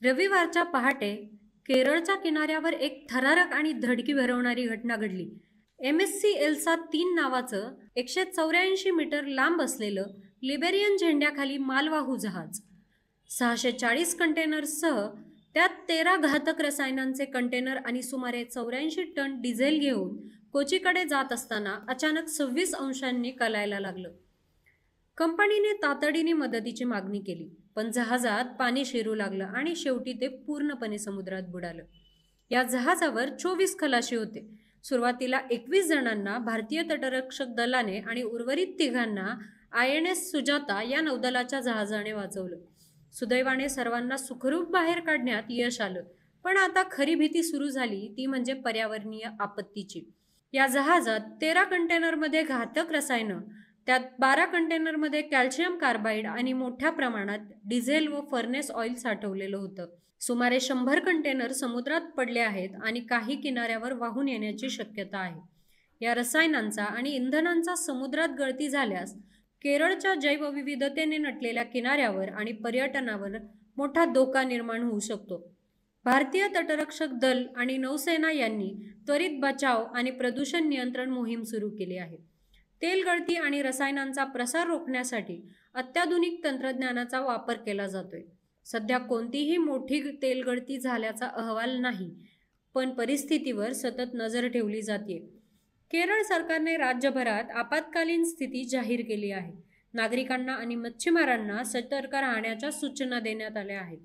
रविवारच्या पहाटे केरळच्या किनाऱ्यावर एक थरारक आणि धडकी भरवणारी घटना घडली. MSC एल्सा 3 नावाचं 184 मीटर लांब असलेलं लिबेरियन झेंड्याखाली मालवाहू जहाज 640 कंटेनर्ससह त्यात 13 घातक रसायनांचे कंटेनर आणि सुमारे 84 टन डिझेल घेऊन कोचीकडे जात असताना अचानक 26 अंशांनी कलायला लागलं. कंपनीने तातडीने मदतीची मागणी केली, पण जहाजात पाणी शिरू लागलं आणि शेवटी ते पूर्णपणे समुद्रात बुडालं. या जहाजावर 24 खलाशी होते. सुरुवातीला 21 जणांना भारतीय तटरक्षक दलाने आणि उर्वरित तिघांना INS सुजाता या नौदलाच्या जहाजाने वाचवलं. सुदैवाने सर्वांना सुखरूप बाहेर काढण्यात यश आलं, पण आता खरी भीती सुरू झाली ती म्हणजे पर्यावरणीय आपत्तीची. या जहाजात 13 कंटेनरमध्ये घातक रसायनं, त्यात 12 कंटेनरमध्ये कॅल्शियम कार्बाईड आणि मोठ्या प्रमाणात डिझेल व फर्नेस ऑइल साठवलेलं होतं. सुमारे 100 कंटेनर समुद्रात पडले आहेत आणि काही किनाऱ्यावर वाहून येण्याची शक्यता आहे. या रसायनांचा आणि इंधनांचा समुद्रात गळती झाल्यास केरळच्या जैवविविधतेने नटलेल्या किनाऱ्यावर आणि पर्यटनावर मोठा धोका निर्माण होऊ शकतो. भारतीय तटरक्षक दल आणि नौसेना यांनी त्वरित बचाव आणि प्रदूषण नियंत्रण मोहीम सुरू केली आहे. तेल गळती आणि रसायनांचा प्रसार रोखण्यासाठी अत्याधुनिक तंत्रज्ञानाचा वापर केला जातोय. सध्या कोणतीही मोठी तेलगळती झाल्याचा अहवाल नाही, पण परिस्थितीवर सतत नजर ठेवली जाते. केरळ सरकारने राज्यभरात आपत्कालीन स्थिती जाहीर केली आहे. नागरिकांना आणि मच्छीमारांना सतर्क राहण्याच्या सूचना देण्यात आल्या आहेत.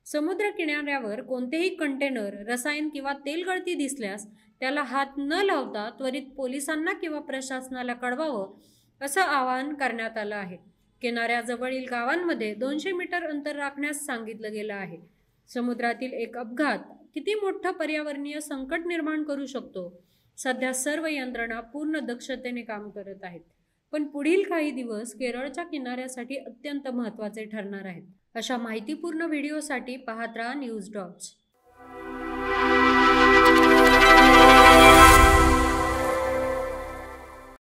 समुद्र किनाऱ्यावर कोणतेही कंटेनर, रसायन किंवा तेलगळती दिसल्यास त्याला हात न लावता त्वरित पोलिसांना किंवा प्रशासनाला कळवावं, असं आवाहन करण्यात आलं आहे. किनाऱ्याजवळील गावांमध्ये 200 मीटर अंतर राखण्यास सांगितलं गेलं आहे. समुद्रातील एक अपघात किती मोठं पर्यावरणीय संकट निर्माण करू शकतो. सध्या सर्व यंत्रणा पूर्ण दक्षतेने काम करत आहेत, पण पुढील काही दिवस केरळच्या किनाऱ्यासाठी अत्यंत महत्त्वाचे ठरणार आहेत. अशा माहितीपूर्ण व्हिडिओसाठी पाहत राहा न्यूज डॉट्स.